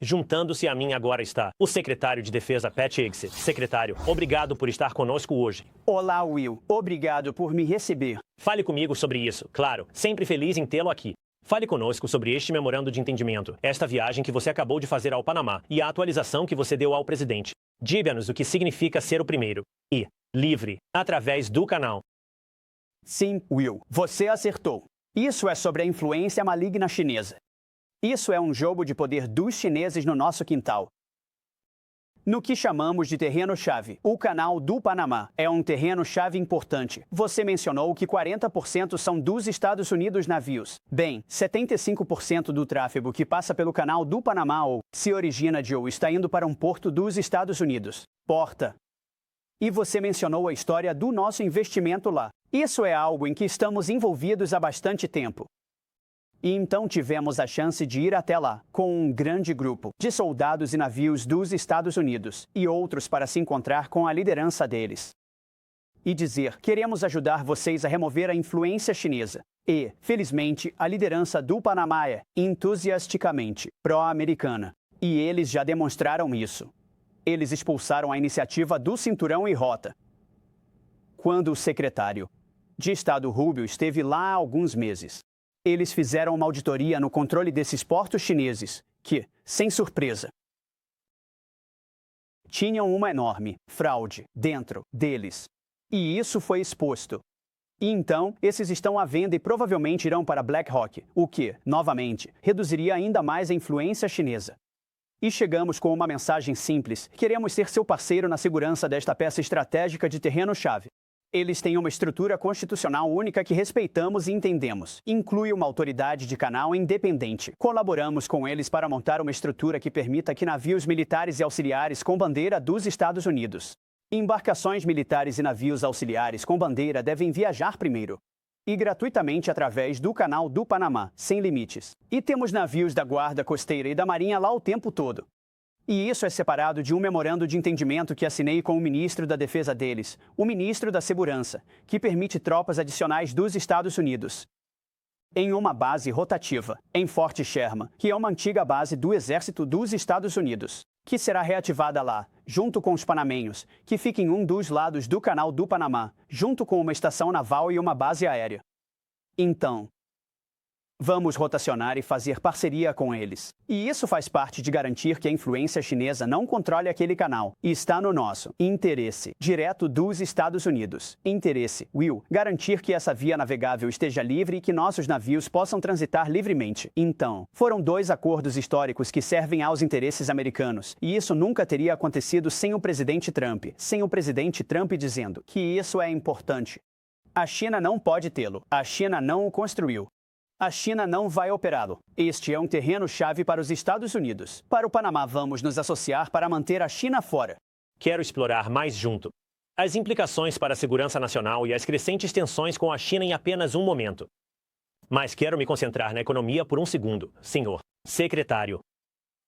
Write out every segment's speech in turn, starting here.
Juntando-se a mim agora está o secretário de Defesa Pat Higgs. Secretário, obrigado por estar conosco hoje. Olá, Will. Obrigado por me receber. Fale comigo sobre isso, claro. Sempre feliz em tê-lo aqui. Fale conosco sobre este memorando de entendimento, esta viagem que você acabou de fazer ao Panamá e a atualização que você deu ao presidente. Diga-nos o que significa ser o primeiro e livre através do canal. Sim, Will, você acertou. Isso é sobre a influência maligna chinesa. Isso é um jogo de poder dos chineses no nosso quintal. No que chamamos de terreno-chave, o Canal do Panamá é um terreno-chave importante. Você mencionou que 40% são dos Estados Unidos navios. Bem, 75% do tráfego que passa pelo Canal do Panamá ou se origina de ou está indo para um porto dos Estados Unidos. Porta. E você mencionou a história do nosso investimento lá. Isso é algo em que estamos envolvidos há bastante tempo. E então tivemos a chance de ir até lá, com um grande grupo de soldados e navios dos Estados Unidos e outros para se encontrar com a liderança deles. E dizer, queremos ajudar vocês a remover a influência chinesa. E, felizmente, a liderança do Panamá é, entusiasticamente, pró-americana. E eles já demonstraram isso. Eles expulsaram a iniciativa do Cinturão e Rota. Quando o secretário de Estado Rubio esteve lá há alguns meses, eles fizeram uma auditoria no controle desses portos chineses, que, sem surpresa, tinham uma enorme fraude dentro deles. E isso foi exposto. E então, esses estão à venda e provavelmente irão para BlackRock, o que, novamente, reduziria ainda mais a influência chinesa. E chegamos com uma mensagem simples: queremos ser seu parceiro na segurança desta peça estratégica de terreno-chave. Eles têm uma estrutura constitucional única que respeitamos e entendemos. Inclui uma autoridade de canal independente. Colaboramos com eles para montar uma estrutura que permita que navios militares e auxiliares com bandeira dos Estados Unidos. Embarcações militares e navios auxiliares com bandeira devem viajar primeiro. E gratuitamente através do Canal do Panamá, sem limites. E temos navios da Guarda Costeira e da Marinha lá o tempo todo. E isso é separado de um memorando de entendimento que assinei com o ministro da Defesa deles, o ministro da Segurança, que permite tropas adicionais dos Estados Unidos em uma base rotativa, em Fort Sherman, que é uma antiga base do Exército dos Estados Unidos, que será reativada lá, junto com os panamenhos, que fica em um dos lados do Canal do Panamá, junto com uma estação naval e uma base aérea. Então, vamos rotacionar e fazer parceria com eles. E isso faz parte de garantir que a influência chinesa não controle aquele canal. E está no nosso interesse direto dos Estados Unidos. Interesse, Will, garantir que essa via navegável esteja livre e que nossos navios possam transitar livremente. Então, foram 2 acordos históricos que servem aos interesses americanos. E isso nunca teria acontecido sem o presidente Trump. Sem o presidente Trump dizendo que isso é importante. A China não pode tê-lo. A China não o construiu. A China não vai operá-lo. Este é um terreno-chave para os Estados Unidos. Para o Panamá, vamos nos associar para manter a China fora. Quero explorar mais junto as implicações para a segurança nacional e as crescentes tensões com a China em apenas um momento. Mas quero me concentrar na economia por um segundo, senhor secretário.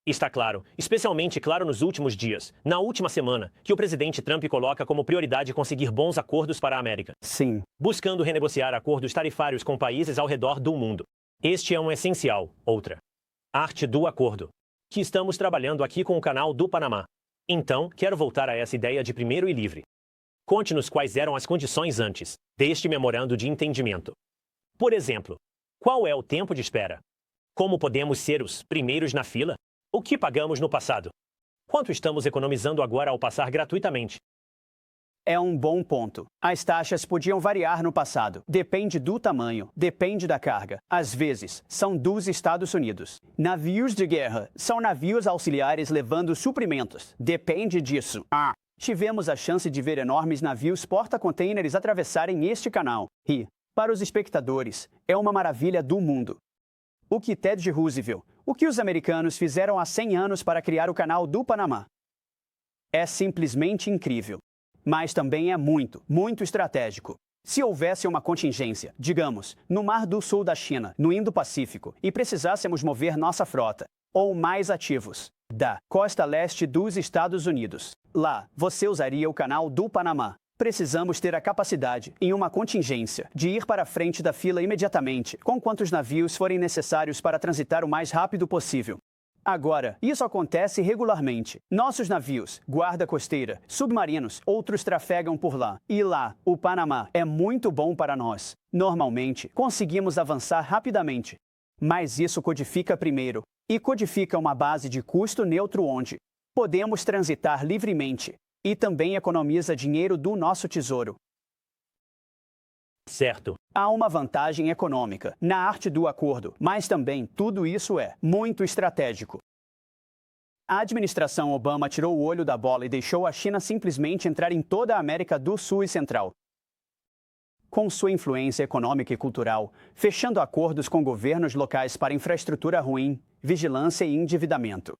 Está claro, especialmente claro nos últimos dias, na última semana, que o presidente Trump coloca como prioridade conseguir bons acordos para a América. Sim. Buscando renegociar acordos tarifários com países ao redor do mundo. Este é um essencial, outra arte do acordo, que estamos trabalhando aqui com o Canal do Panamá. Então, quero voltar a essa ideia de primeiro e livre. Conte-nos quais eram as condições antes deste memorando de entendimento. Por exemplo, qual é o tempo de espera? Como podemos ser os primeiros na fila? O que pagamos no passado? Quanto estamos economizando agora ao passar gratuitamente? É um bom ponto. As taxas podiam variar no passado. Depende do tamanho, depende da carga. Às vezes, são dos Estados Unidos. Navios de guerra são navios auxiliares levando suprimentos. Depende disso. Tivemos a chance de ver enormes navios porta-containers atravessarem este canal. E, para os espectadores, é uma maravilha do mundo. O que Ted Roosevelt, o que os americanos fizeram há 100 anos para criar o Canal do Panamá. É simplesmente incrível. Mas também é muito, muito estratégico. Se houvesse uma contingência, digamos, no Mar do Sul da China, no Indo-Pacífico, e precisássemos mover nossa frota, ou mais ativos, da costa leste dos Estados Unidos, lá, você usaria o Canal do Panamá. Precisamos ter a capacidade, em uma contingência, de ir para a frente da fila imediatamente, com quantos navios forem necessários para transitar o mais rápido possível. Agora, isso acontece regularmente. Nossos navios, guarda costeira, submarinos, outros trafegam por lá. E lá, o Panamá é muito bom para nós. Normalmente, conseguimos avançar rapidamente. Mas isso codifica primeiro. E codifica uma base de custo neutro onde podemos transitar livremente. E também economiza dinheiro do nosso tesouro. Certo. Há uma vantagem econômica na arte do acordo, mas também tudo isso é muito estratégico. A administração Obama tirou o olho da bola e deixou a China simplesmente entrar em toda a América do Sul e Central. Com sua influência econômica e cultural, fechando acordos com governos locais para infraestrutura ruim, vigilância e endividamento.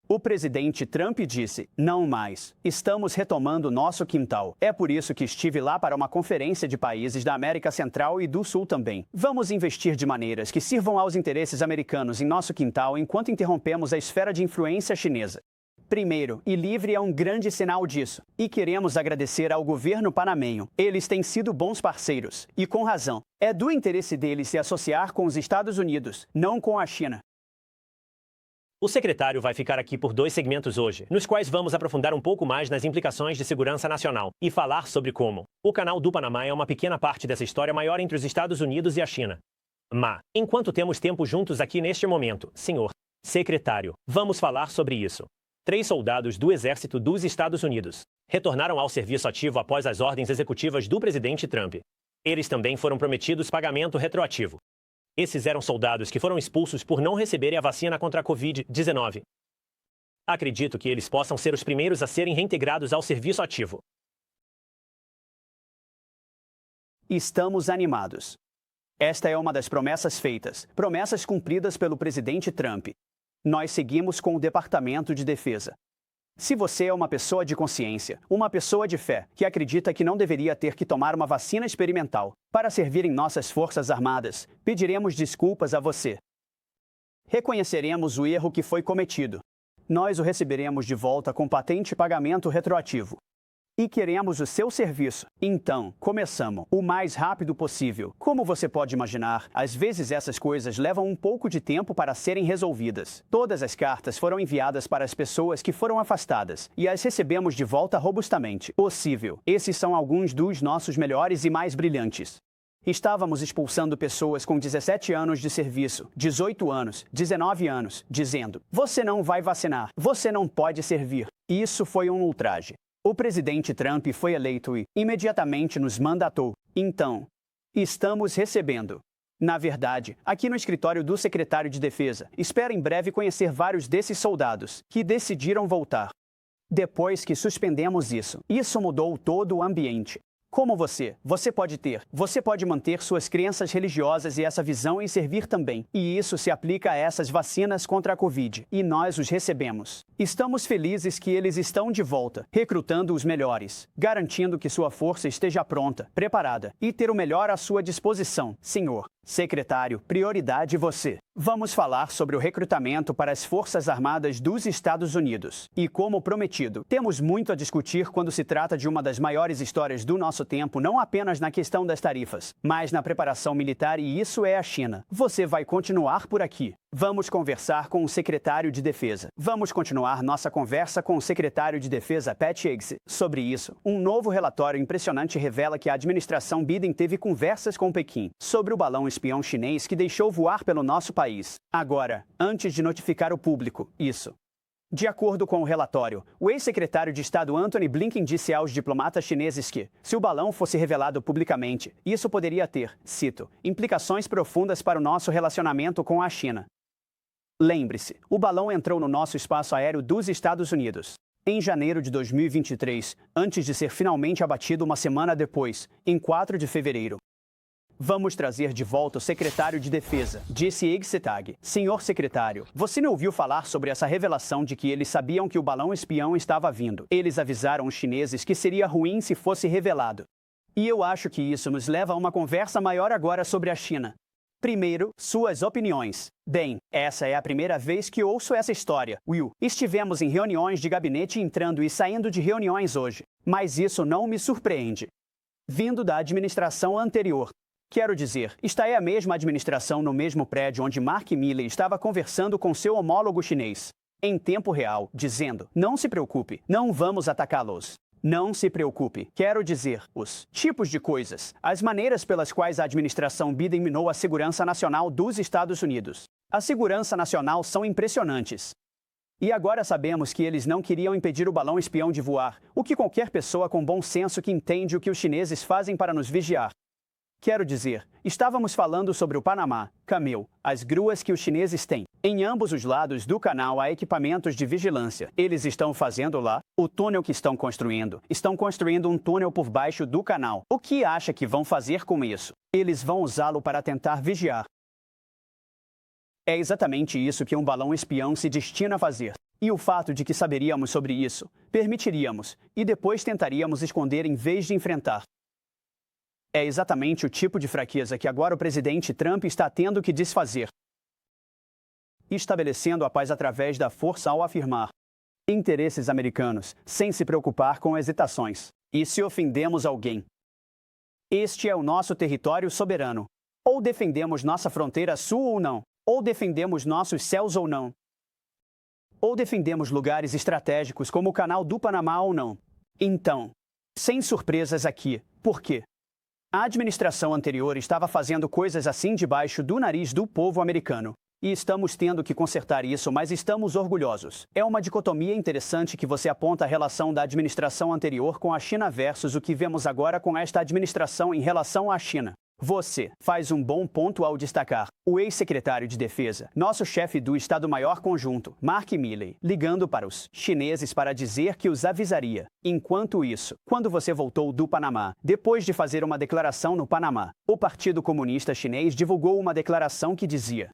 O presidente Trump disse: não mais. Estamos retomando nosso quintal. É por isso que estive lá para uma conferência de países da América Central e do Sul também. Vamos investir de maneiras que sirvam aos interesses americanos em nosso quintal enquanto interrompemos a esfera de influência chinesa. Primeiro, e livre é um grande sinal disso. E queremos agradecer ao governo panamenho. Eles têm sido bons parceiros. E com razão. É do interesse deles se associar com os Estados Unidos, não com a China. O secretário vai ficar aqui por 2 segmentos hoje, nos quais vamos aprofundar um pouco mais nas implicações de segurança nacional e falar sobre como o Canal do Panamá é uma pequena parte dessa história maior entre os Estados Unidos e a China. Mas, enquanto temos tempo juntos aqui neste momento, senhor secretário, vamos falar sobre isso. 3 soldados do Exército dos Estados Unidos retornaram ao serviço ativo após as ordens executivas do presidente Trump. Eles também foram prometidos pagamento retroativo. Esses eram soldados que foram expulsos por não receberem a vacina contra a Covid-19. Acredito que eles possam ser os primeiros a serem reintegrados ao serviço ativo. Estamos animados. Esta é uma das promessas feitas, promessas cumpridas pelo presidente Trump. Nós seguimos com o Departamento de Defesa. Se você é uma pessoa de consciência, uma pessoa de fé, que acredita que não deveria ter que tomar uma vacina experimental para servir em nossas Forças Armadas, pediremos desculpas a você. Reconheceremos o erro que foi cometido. Nós o receberemos de volta com patente e pagamento retroativo. E queremos o seu serviço. Então, começamos o mais rápido possível. Como você pode imaginar, às vezes essas coisas levam um pouco de tempo para serem resolvidas. Todas as cartas foram enviadas para as pessoas que foram afastadas e as recebemos de volta robustamente possível. Esses são alguns dos nossos melhores e mais brilhantes. Estávamos expulsando pessoas com 17 anos de serviço, 18 anos, 19 anos, dizendo: você não vai vacinar, você não pode servir. Isso foi um ultraje. O presidente Trump foi eleito e, imediatamente, nos mandatou. Então, estamos recebendo. Na verdade, aqui no escritório do secretário de Defesa, espero em breve conhecer vários desses soldados que decidiram voltar. Depois que suspendemos isso mudou todo o ambiente. Como você pode manter suas crenças religiosas e essa visão e servir também. E isso se aplica a essas vacinas contra a Covid. E nós os recebemos. Estamos felizes que eles estão de volta, recrutando os melhores, garantindo que sua força esteja pronta, preparada e ter o melhor à sua disposição. Senhor secretário, prioridade você. Vamos falar sobre o recrutamento para as Forças Armadas dos Estados Unidos. E como prometido, temos muito a discutir quando se trata de uma das maiores histórias do nosso tempo, não apenas na questão das tarifas, mas na preparação militar, e isso é a China. Você vai continuar por aqui. Vamos conversar com o secretário de Defesa. Vamos continuar nossa conversa com o secretário de Defesa Pat Higgs sobre isso. Um novo relatório impressionante revela que a administração Biden teve conversas com Pequim sobre o balão espião chinês que deixou voar pelo nosso país. Agora, antes de notificar o público, isso. De acordo com o relatório, o ex-secretário de Estado Antony Blinken disse aos diplomatas chineses que, se o balão fosse revelado publicamente, isso poderia ter, cito, implicações profundas para o nosso relacionamento com a China. Lembre-se, o balão entrou no nosso espaço aéreo dos Estados Unidos em janeiro de 2023, antes de ser finalmente abatido uma semana depois, em 4 de fevereiro. Vamos trazer de volta o secretário de Defesa, disse Higgs-Tag. Senhor secretário, você não ouviu falar sobre essa revelação de que eles sabiam que o balão espião estava vindo? Eles avisaram os chineses que seria ruim se fosse revelado. E eu acho que isso nos leva a uma conversa maior agora sobre a China. Primeiro, suas opiniões. Bem, essa é a primeira vez que ouço essa história, Will. Estivemos em reuniões de gabinete entrando e saindo de reuniões hoje. Mas isso não me surpreende. Vindo da administração anterior. Quero dizer, esta é a mesma administração no mesmo prédio onde Mark Milley estava conversando com seu homólogo chinês, em tempo real, dizendo: não se preocupe, não vamos atacá-los. Não se preocupe. Quero dizer, os tipos de coisas, as maneiras pelas quais a administração Biden minou a segurança nacional dos Estados Unidos. A segurança nacional são impressionantes. E agora sabemos que eles não queriam impedir o balão espião de voar, o que qualquer pessoa com bom senso que entende o que os chineses fazem para nos vigiar. Quero dizer, estávamos falando sobre o Panamá, Camil, as gruas que os chineses têm. Em ambos os lados do canal há equipamentos de vigilância. Eles estão fazendo lá o túnel que estão construindo. Estão construindo um túnel por baixo do canal. O que acha que vão fazer com isso? Eles vão usá-lo para tentar vigiar. É exatamente isso que um balão espião se destina a fazer. E o fato de que saberíamos sobre isso, permitiríamos, e depois tentaríamos esconder em vez de enfrentar. É exatamente o tipo de fraqueza que agora o presidente Trump está tendo que desfazer. Estabelecendo a paz através da força ao afirmar interesses americanos, sem se preocupar com hesitações. E se ofendemos alguém? Este é o nosso território soberano. Ou defendemos nossa fronteira sul ou não. Ou defendemos nossos céus ou não. Ou defendemos lugares estratégicos como o Canal do Panamá ou não. Então, sem surpresas aqui, por quê? A administração anterior estava fazendo coisas assim debaixo do nariz do povo americano. E estamos tendo que consertar isso, mas estamos orgulhosos. É uma dicotomia interessante que você aponta a relação da administração anterior com a China versus o que vemos agora com esta administração em relação à China. Você faz um bom ponto ao destacar o ex-secretário de Defesa, nosso chefe do Estado-Maior Conjunto, Mark Milley, ligando para os chineses para dizer que os avisaria. Enquanto isso, quando você voltou do Panamá, depois de fazer uma declaração no Panamá, o Partido Comunista Chinês divulgou uma declaração que dizia: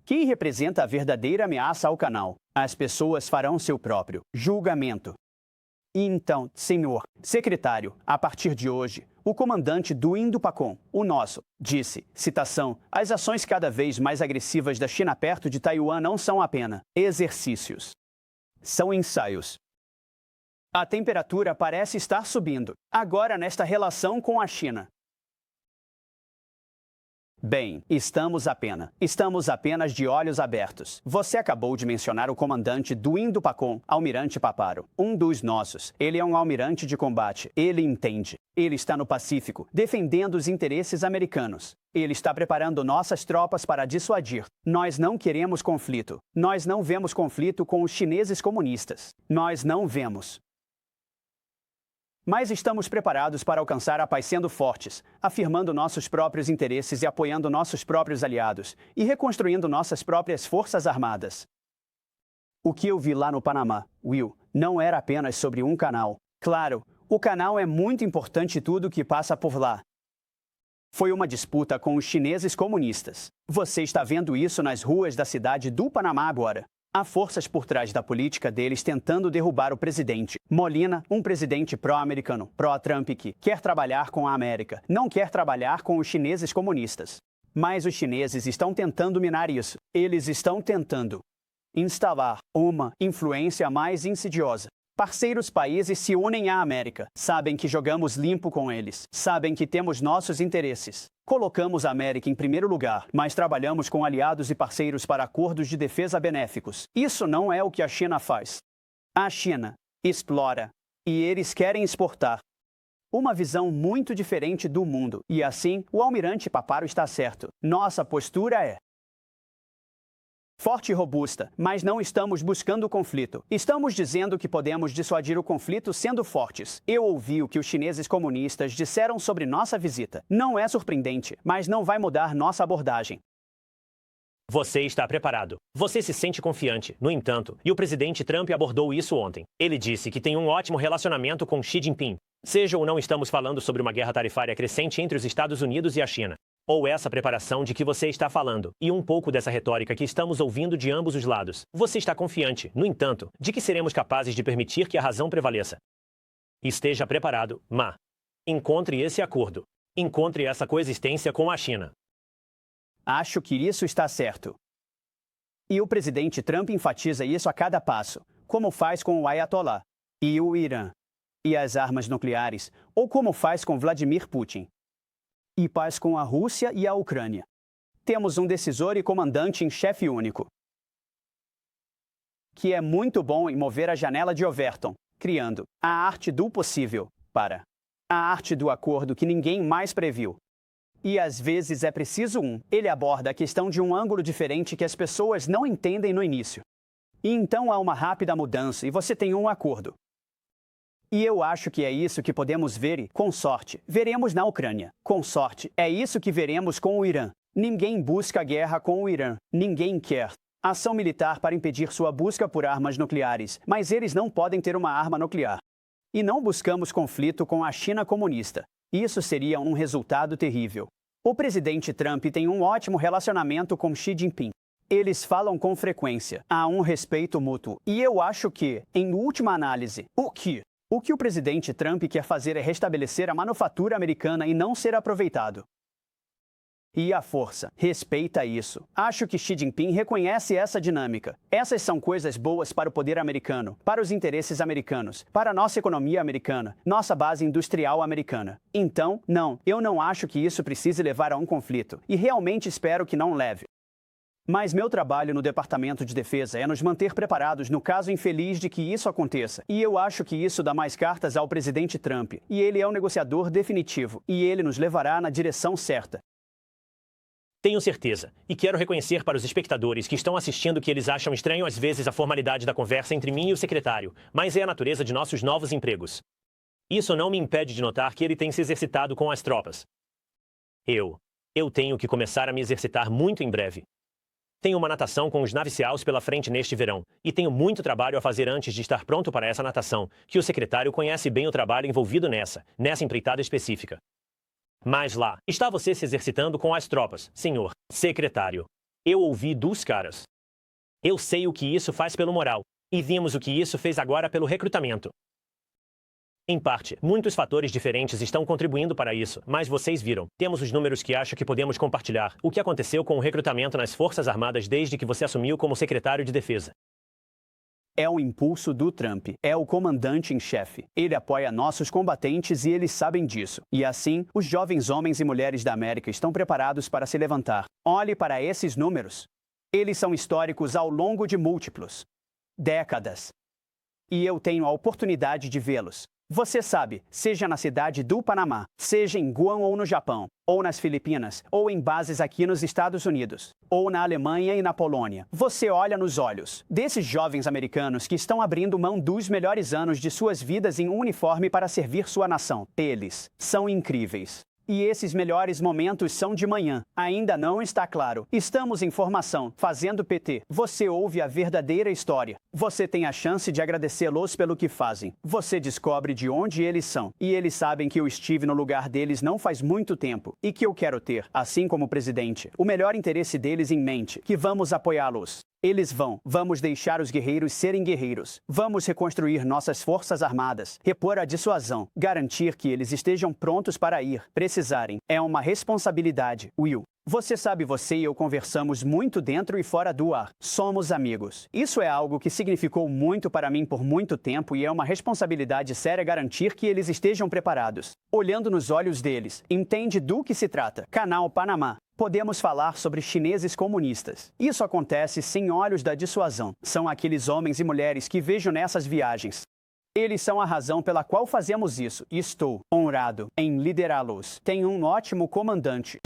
quem representa a verdadeira ameaça ao canal? As pessoas farão seu próprio julgamento. E então, senhor secretário, a partir de hoje, o comandante do Indo-Pacom, o nosso, disse, citação, as ações cada vez mais agressivas da China perto de Taiwan não são apenas exercícios. São ensaios. A temperatura parece estar subindo, agora nesta relação com a China. Bem, estamos apenas de olhos abertos. Você acabou de mencionar o comandante do Indo-Pacom, Almirante Paparo, um dos nossos. Ele é um almirante de combate. Ele entende. Ele está no Pacífico, defendendo os interesses americanos. Ele está preparando nossas tropas para dissuadir. Nós não queremos conflito. Nós não vemos conflito com os chineses comunistas. Nós não vemos. Mas estamos preparados para alcançar a paz sendo fortes, afirmando nossos próprios interesses e apoiando nossos próprios aliados, e reconstruindo nossas próprias forças armadas. O que eu vi lá no Panamá, Will, não era apenas sobre um canal. Claro, o canal é muito importante e tudo que passa por lá. Foi uma disputa com os chineses comunistas. Você está vendo isso nas ruas da cidade do Panamá agora. Há forças por trás da política deles tentando derrubar o presidente. Molina, um presidente pró-americano, pró-Trump que quer trabalhar com a América, não quer trabalhar com os chineses comunistas. Mas os chineses estão tentando minar isso. Eles estão tentando instalar uma influência mais insidiosa. Parceiros países se unem à América. Sabem que jogamos limpo com eles. Sabem que temos nossos interesses. Colocamos a América em primeiro lugar, mas trabalhamos com aliados e parceiros para acordos de defesa benéficos. Isso não é o que a China faz. A China explora e eles querem exportar. Uma visão muito diferente do mundo. E assim, o almirante Paparo está certo. Nossa postura é forte e robusta, mas não estamos buscando conflito. Estamos dizendo que podemos dissuadir o conflito sendo fortes. Eu ouvi o que os chineses comunistas disseram sobre nossa visita. Não é surpreendente, mas não vai mudar nossa abordagem. Você está preparado. Você se sente confiante, no entanto, e o presidente Trump abordou isso ontem. Ele disse que tem um ótimo relacionamento com Xi Jinping. Seja ou não estamos falando sobre uma guerra tarifária crescente entre os Estados Unidos e a China. Ou essa preparação de que você está falando, e um pouco dessa retórica que estamos ouvindo de ambos os lados. Você está confiante, no entanto, de que seremos capazes de permitir que a razão prevaleça. Esteja preparado, Ma. Encontre esse acordo. Encontre essa coexistência com a China. Acho que isso está certo. E o presidente Trump enfatiza isso a cada passo, como faz com o Ayatollah, e o Irã, e as armas nucleares, ou como faz com Vladimir Putin. E paz com a Rússia e a Ucrânia. Temos um decisor e comandante em chefe único, que é muito bom em mover a janela de Overton, criando a arte do possível para a arte do acordo que ninguém mais previu. E às vezes é preciso ele aborda a questão de um ângulo diferente que as pessoas não entendem no início. E então há uma rápida mudança e você tem um acordo. E eu acho que é isso que podemos ver e, com sorte, veremos na Ucrânia. Com sorte, é isso que veremos com o Irã. Ninguém busca guerra com o Irã. Ninguém quer ação militar para impedir sua busca por armas nucleares, mas eles não podem ter uma arma nuclear. E não buscamos conflito com a China comunista. Isso seria um resultado terrível. O presidente Trump tem um ótimo relacionamento com Xi Jinping. Eles falam com frequência. Há um respeito mútuo. E eu acho que, em última análise, o que o presidente Trump quer fazer é restabelecer a manufatura americana e não ser aproveitado. E a força respeita isso. Acho que Xi Jinping reconhece essa dinâmica. Essas são coisas boas para o poder americano, para os interesses americanos, para a nossa economia americana, nossa base industrial americana. Então, não, eu não acho que isso precise levar a um conflito, e realmente espero que não leve. Mas meu trabalho no Departamento de Defesa é nos manter preparados no caso infeliz de que isso aconteça. E eu acho que isso dá mais cartas ao presidente Trump. E ele é um negociador definitivo. E ele nos levará na direção certa. Tenho certeza. E quero reconhecer para os espectadores que estão assistindo que eles acham estranho às vezes a formalidade da conversa entre mim e o secretário. Mas é a natureza de nossos novos empregos. Isso não me impede de notar que ele tem se exercitado com as tropas. Eu tenho que começar a me exercitar muito em breve. Tenho uma natação com os navicials pela frente neste verão, e tenho muito trabalho a fazer antes de estar pronto para essa natação, que o secretário conhece bem o trabalho envolvido nessa empreitada específica. Mas lá, está você se exercitando com as tropas, senhor secretário. Eu ouvi dos caras. Eu sei o que isso faz pelo moral, e vimos o que isso fez agora pelo recrutamento. Em parte, muitos fatores diferentes estão contribuindo para isso, mas vocês viram. Temos os números que acho que podemos compartilhar. O que aconteceu com o recrutamento nas Forças Armadas desde que você assumiu como secretário de Defesa? É o impulso do Trump. É o comandante em chefe. Ele apoia nossos combatentes e eles sabem disso. E assim, os jovens homens e mulheres da América estão preparados para se levantar. Olhe para esses números. Eles são históricos ao longo de múltiplos décadas. E eu tenho a oportunidade de vê-los. Você sabe, seja na cidade do Panamá, seja em Guam ou no Japão, ou nas Filipinas, ou em bases aqui nos Estados Unidos, ou na Alemanha e na Polônia. Você olha nos olhos desses jovens americanos que estão abrindo mão dos melhores anos de suas vidas em um uniforme para servir sua nação. Eles são incríveis. E esses melhores momentos são de manhã. Ainda não está claro. Estamos em formação, fazendo PT. Você ouve a verdadeira história. Você tem a chance de agradecê-los pelo que fazem. Você descobre de onde eles são. E eles sabem que eu estive no lugar deles não faz muito tempo. E que eu quero ter, assim como presidente, o melhor interesse deles em mente. Que vamos apoiá-los. Eles vamos deixar os guerreiros serem guerreiros. Vamos reconstruir nossas forças armadas, repor a dissuasão, garantir que eles estejam prontos para precisarem. É uma responsabilidade, Will. Você sabe, você e eu conversamos muito dentro e fora do ar. Somos amigos. Isso é algo que significou muito para mim por muito tempo e é uma responsabilidade séria garantir que eles estejam preparados. Olhando nos olhos deles, entende do que se trata. Canal Panamá. Podemos falar sobre chineses comunistas. Isso acontece sem olhos da dissuasão. São aqueles homens e mulheres que vejo nessas viagens. Eles são a razão pela qual fazemos isso. E estou honrado em liderá-los. Tenho um ótimo comandante.